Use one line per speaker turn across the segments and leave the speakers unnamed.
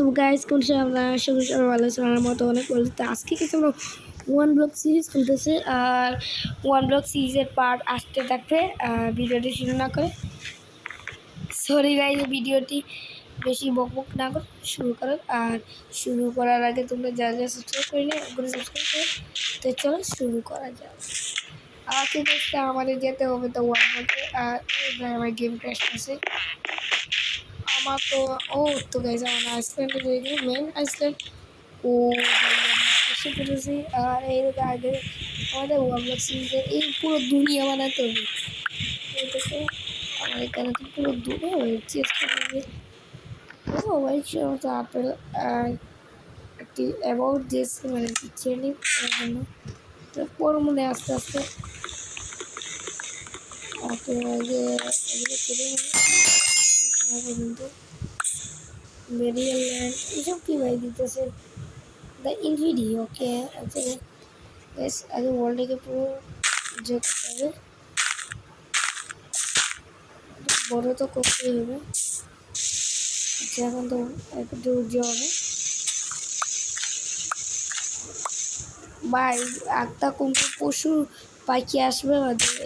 তো গাইস কোন আমরা সবাই ভালো আছি আমার মতো অনেক বলতে আজকে কিছু আমরা ওয়ান ব্লক সিরিজ খুলতেছি আর ওয়ান ব্লক সিরিজের পার্ট আসতে থাকবে ভিডিওটি শুরু না করে সরি গাইস ভিডিওটি বেশি বকবক না করে শুরু করো আর শুরু করার আগে তোমরা যা যা সাবস্ক্রাইব করলে ওগুলো সাবস্ক্রাইব করো তো চলো শুরু করা যাক আজকে দেখতে আমাদের যেতে হবে তো ওয়ান ব্লকে আর আমার গেম ক্র্যাশ আছে আমার তো তো গাইস আমার আইসল্যান্ডে যাই মেন আইসল্যান্ড ও এসে পড়েছি আর এর আগে আমাদের ওয়ার্ল্ড সিরিজের এই পুরো দুনিয়া বানাতে হবে এই দেখো আমার এখানে তো পুরো দূরে হয়েছে ভাই সমস্ত আপেল একটি অ্যাবাউট দিয়েছে মানে ট্রেনিং করার জন্য তারপর মনে আস্তে আস্তে ওকে আগে এগুলো করে পর্যন্ত মেরিয়াল ল্যান্ড এইসব কী ভাই দিতেছে দ্য ইনভিডি ওকে আচ্ছা বেশ আগে ওয়ার্ল্ডটাকে পুরো যে করতে হবে বড় তো করতেই হবে আচ্ছা এখন তো একটু উজ্জ্বল হবে ভাই একটা কোন পশু পাখি আসবে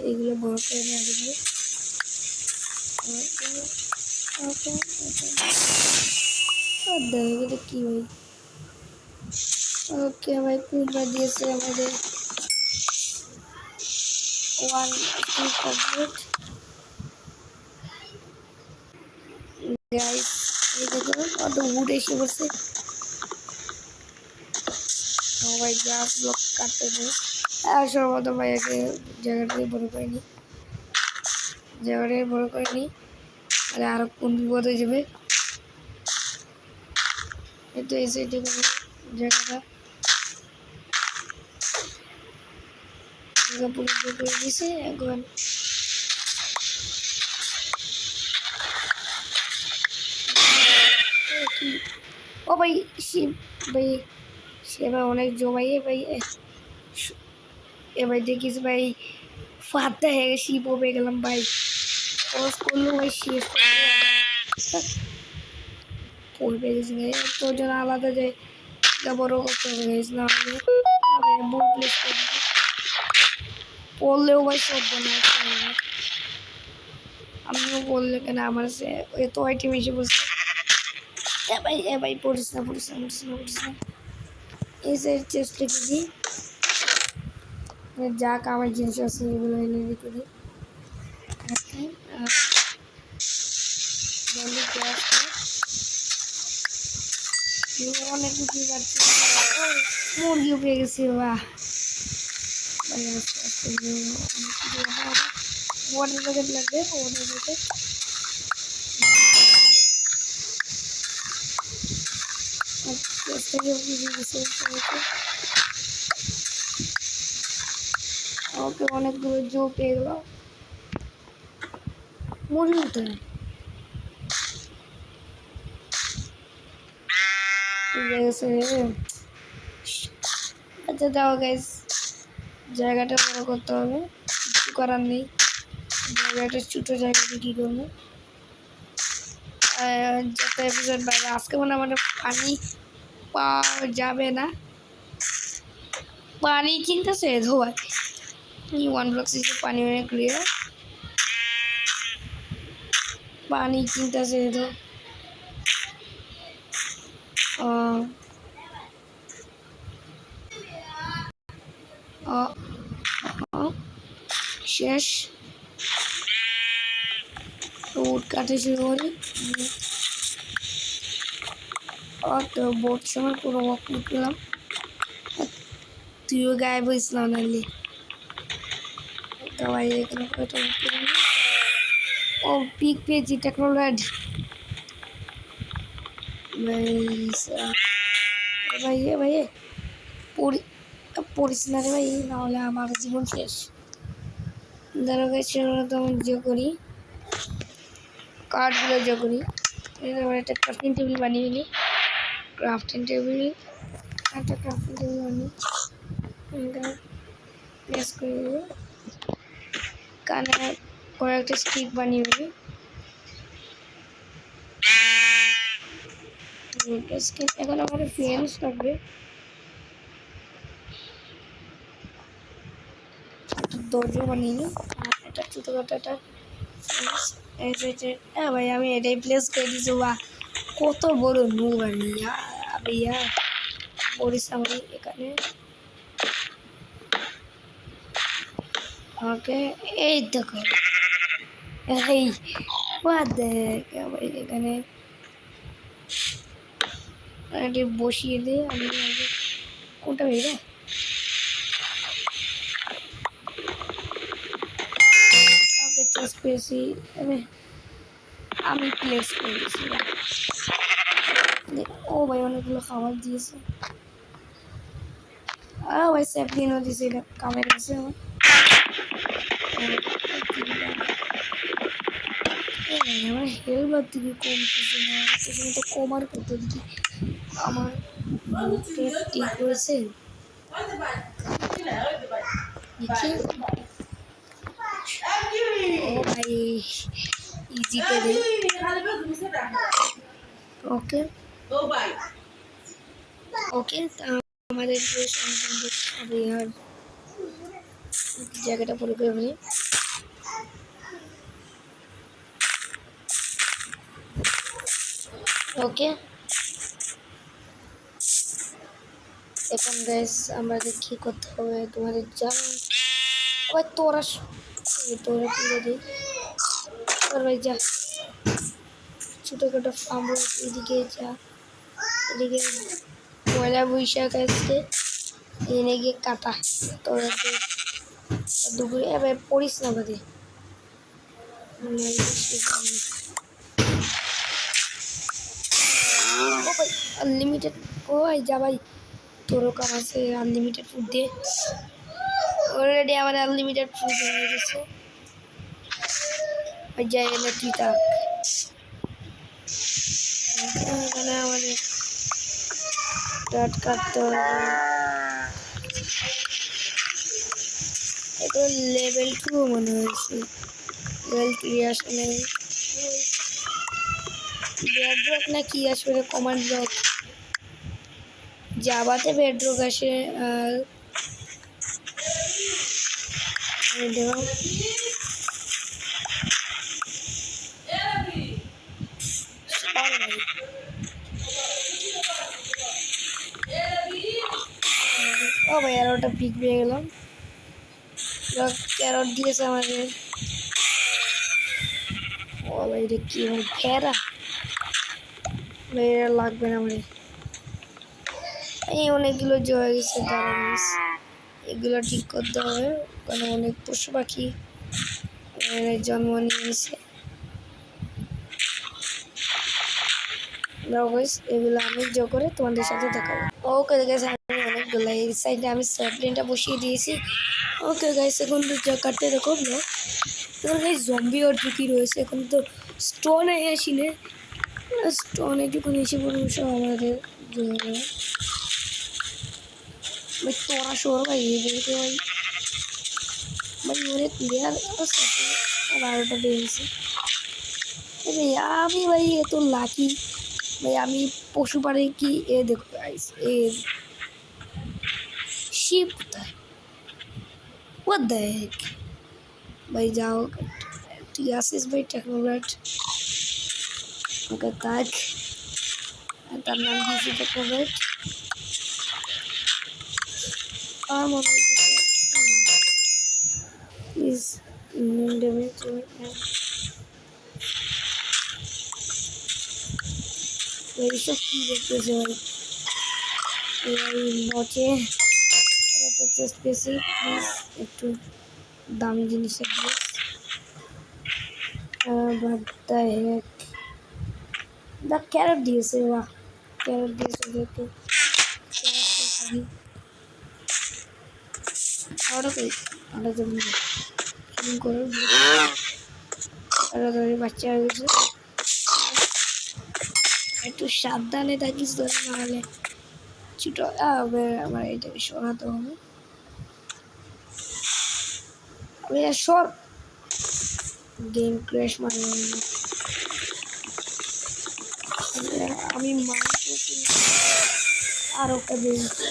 এগুলো বড় করে নেওয়া যাবে এগুলো কি ভাই ওকে ভাই কুমড়া দিয়েছে আমাদের ওয়ান কমপ্লিট গাইস এই দেখো কত উড এসে বসে ভাই গ্লাস ব্লক কাটতে হবে আর সর্বত ভাই আগে জায়গাটাকে বড় করে নিই তাহলে আরো কোন বিপদ হয়ে যাবে এতো এসে জায়গাটা পুরো করে দিছে এখন ও ভাই শিব ভাই সে ভাই অনেক জমাইয়ে ভাই এ ভাই দেখিস ভাই ফাতে হয়ে গেছে শিব হয়ে গেলাম ভাই ওস করলো ভাই শেষ পড়বে গেছি তোর জন্য আলাদা যায় বড় করতে হবে গেছ না আমি বুট প্লেস করে পড়লেও ভাই সব বানাচ্ছে আমিও বললে কেন আমার সে এত আইটেম এসে বসছে এ ভাই পড়িস না এই সাইড চেস্ট রেখেছি যা কামার জিনিস আছে এগুলো এনে রেখে দিই অনেক কিছু পাচ্ছি মুরগিও পেয়ে গেছি বাহ ভাই আস্তে আস্তে ওয়াটার প্যাকেট লাগবে ওয়াটার প্যাকেট ওকে অনেকগুলো জো পেয়ে গেল মুরগি তো আচ্ছা দাও গাইস জায়গাটা বড় করতে হবে কিছু করার নেই জায়গাটা ছোটো জায়গাতে কী করবো যত এপিসোড বাইরে আজকে মনে আমাদের পানি পাওয়া যাবে না পানি কিনতেছে ধোয়া ওয়ান ব্লক সিরিজে পানি অনেক ক্লিয়ার পানি কিনতেছে ধো শেষ উড কাটে শুরু করি তো বোট সময় পুরো ওয়াক করলাম তুইও গায়ে বসলাম নালি ভাই এখানে ও পিক পেয়েছি টেকনোলজি ভাই ভাই পড়িস না রে ভাই নাহলে আমার জীবন শেষ ধরো সেগুলো তো আমি যে করি কার্ডগুলো যে করি এবার একটা ক্রাফটিং টেবিল বানিয়ে নিই একটা ক্রাফটিং টেবিল বানিয়ে প্রেস করে দেবো কানে কয়েকটা স্টিক বানিয়ে নিই এখন আমাদের ফ্রেন্ডস লাগবে দরজা বানিয়ে নিই এটা ছোটোখাটো একটা হ্যাঁ ভাই আমি এটাই প্লেস করে দিচ্ছি বা কত বড় নুব আমি ভাইয়া বলিস আমি এখানে ওকে এই দেখো এই দেখ ভাই এখানে এটি বসিয়ে দিয়ে আমি কোনটা ভাইরা ওকে চেস পেয়েছি আমি প্লেস করে দিয়েছিলাম ও ভাই অনেকগুলো খাবার দিয়েছে ভাই স্যাপলিনও দিয়েছে এটা কামে দিয়েছে আমার হেলবার দিকে কমতেছে না তুমি তো কমার করতে দিকে আমার বুকে ঠিক হয়েছে দেখি ও ভাই ইজিতে দে ওকে ওকে আমাদের আর জায়গাটা পুরো করে ফেলি ওকে এখন গাইস আমাদের কি করতে হবে তোমাদের জানো ভাই তোরা তুলে দিই আর ভাই যা ছোটোখাটো ফার্ম এদিকে যা এদিকে পয়লা বৈশাখ আসছে এনে গিয়ে কাটা তোরা দুপুরে এবার পড়িস না বাদে আনলিমিটেড ও ভাই যা ভাই তোরও কাম আছে আনলিমিটেড ফুড দিয়ে অলরেডি আমার আনলিমিটেড ফুড হয়ে গেছে ওই জায়গাটা তুই থাক এখানে আমাদের কাট কাটতে হবে এটা লেভেল 2 মনে হয়েছে লেভেল 3 আসলে বেডরক না কি আসলে কমান্ড ব্লক জাভাতে বেডরক আসে আর ও ভাই আর ওটা পিক পেয়ে গেলাম ক্যারট দিয়েছে আমাদের ও ভাই রে কি ভাই ফেরা ভাই এরা লাগবে না আমার এই অনেকগুলো জয় গেছে দাঁড়া এগুলো ঠিক করতে হবে কারণ অনেক পশু পাখি জন্ম নিয়েছে এগুলো আমি জো করে তোমাদের সাথে দেখাবো ওকে গেছে আমি অনেকগুলো এই সাইডে আমি স্যাপলিনটা বসিয়ে দিয়েছি ওকে গাইস এখন তো কাটতে দেখো না এখন গাইস জম্বি আর ঝুঁকি রয়েছে এখন তো স্টোন আসিলে স্টোন একটুখানি এসে পড়বো সব আমাদের ভাই তোরা শোর ভাই এদেরকে ভাই ভাই অনেক প্লেয়ার 12টা বেরিয়েছে ভাই আমি ভাই এত লাকি ভাই আমি পশু পারে কি এ দেখো গাইস এ শিপ কোথায় what the heck ভাই যাও তুই আসিস ভাই টেকনোব্রাট ওকে তাক তার নাম দিয়েছি টেকনোব্রাট আর মনে হচ্ছে প্লিজ ড্যামেজ এইসব কী দেখতেছে ভাই নচে একটা চেস্ট পেয়েছি প্লিজ একটু দামি জিনিসের প্লিজ দা ক্যারট দিয়েছে বাহ ক্যারট দিয়েছে ওদেরকে ওটা কই ওটা জন্য করে বাচ্চা হয়ে গেছে একটু সাবধানে থাকিস ধরে নাহলে ছোটো আমার এটাকে সরাতে হবে আমি সর গেম ক্র্যাশ মানে আমি মাইন্ড করছি আর ওটা দিয়েছি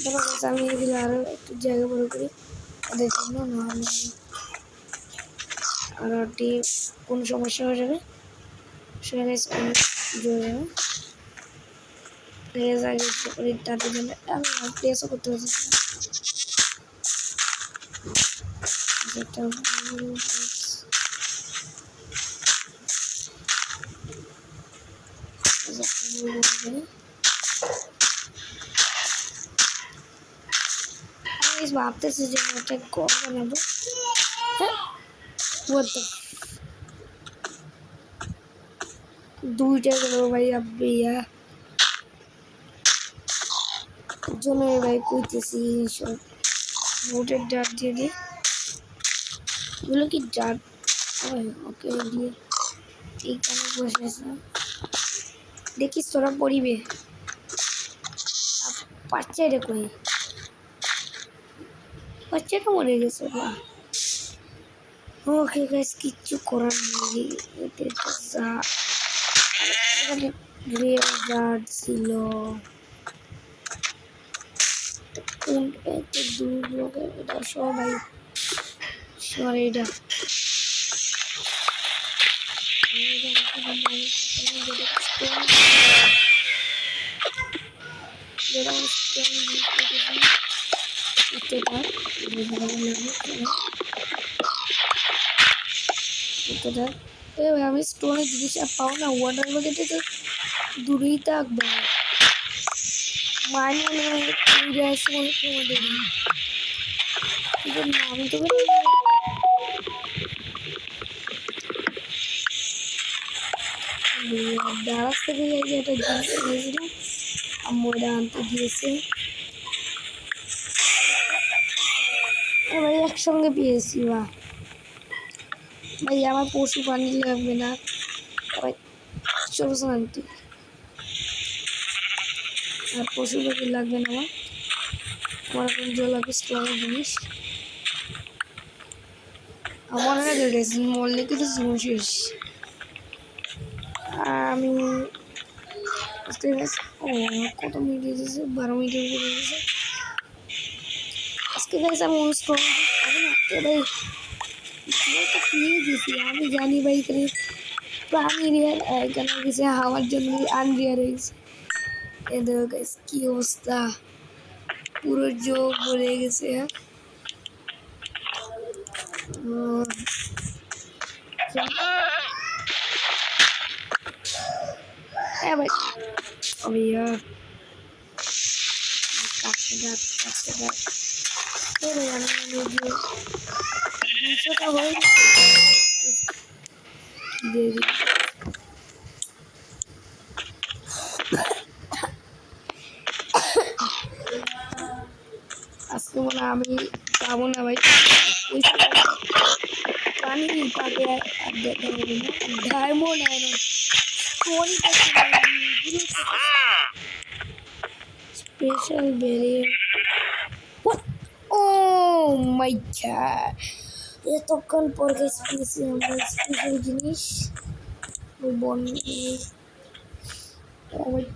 ধরো আমি এগুলো আরো একটু জায়গা বড় করি ওদের জন্য নাহলে আর ওটি কোন সমস্যা হয়ে যাবে সেখানে জুড়ে যাবে প্লেস আগে করি তাদের জন্য আমি প্লেসও করতে পারছি যেটা আমি ভাবতেছি যে একটা ঘর বানাবো দুইটা গেল ভাই আব্বিয়া জন্য ভাই কইতেছি সব ভোটের ডাট দিয়ে দিই এগুলো কি ডাট ওকে দিয়ে এইখানে বসে আছে দেখিস তোরা পড়িবে বাচ্চা রে কই বাচ্চাটা মরে গেছে ওকে গাইস কিচ্ছু করার নেই এখানে রিয়েল গার্ড ছিল কোন এত দূর লোকে এটা সবাই সরে এটা আমি স্টোনে জিনিস আর পাও না ওয়াটার বাকেটে তো দূরেই থাকবো মাইন মনে হয় আসছে মনে তোমাদের আমি তো দারাজ থেকে যাই যে একটা জিনিস দিয়েছিলাম আম্মু এটা আনতে দিয়েছে এবার একসঙ্গে পেয়েছি বা ভাই আমার পশু পানি লাগবে না ভাই চলছে আনতে আর পশু পাখি লাগবে না আমার এখন জল লাগবে স্টোরের জিনিস আমার আগে গেছি মরলে কিন্তু জীবন শেষ আমি ও কত মিনিট দিয়েছে 12 মিনিটের উপরে দিয়েছে আজকে গেছে আমি স্টোর পাবো না এবার তো পেয়ে গেছি আমি জানি ভাই এখানে প্রাণী রিয়ার এখানে গেছে আমার জন্য আনরিয়ার হয়েছে এদের গাইস কি অবস্থা পুরো যোগ বলে গেছে ভাই भैया काटते दूसरे का हो दे दी আজকে মনে আমি যাবো না ভাই পানি পাকে আর দেখা হবে না ডায়মন্ড আয়রন কোন স্পেশাল ব্যারিয়ার ও মাই গড এতক্ষণ পর স্পেশাল জিনিস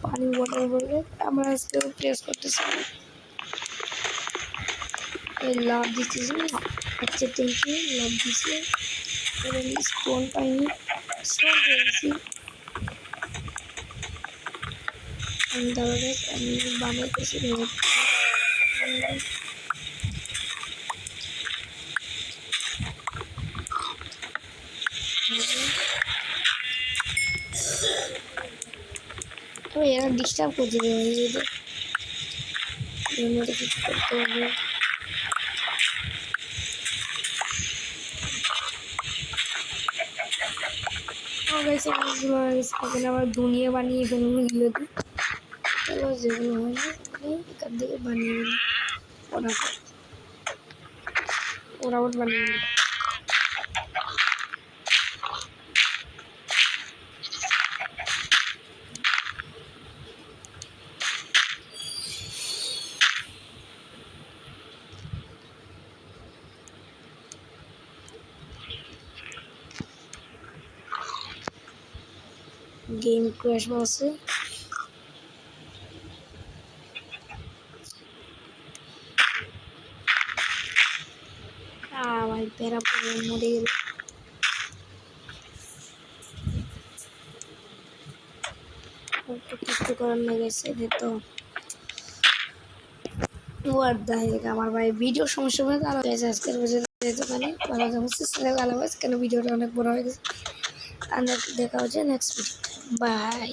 পানি ওয়াটার বলে আমরা আজকে প্রেস করতেছি লাভ দিতেছি আচ্ছা থ্যাংক ইউ লাভ দিছি এবং স্টোন পাইনি স্টোন পেয়েছি আমি দাঁড়াবে আমি বানাইতেছি তো এরা ডিস্টার্ব করতে দেবে এর মধ্যে কিছু করতে হবে অনেকগুলো এখানে আবার দুনিয়া বানিয়ে ফেলবো এগুলোতে চলো যেগুলো হয় না এখান থেকে বানিয়ে ফেলি ওরা বানিয়ে ফেলি গেম ক্র্যাশ বলছে। ভাই প্যারা পরে মরে গেল। কিছু করার না গেছে তো আমার ভাই ভিডিও সমস্যা হয়ে গেল। আজকের দোকানে ভালো ভালো কেন ভিডিওটা অনেক বড় হয়ে গেছে। দেখা হচ্ছে নেক্সট ভিডিও। বাই।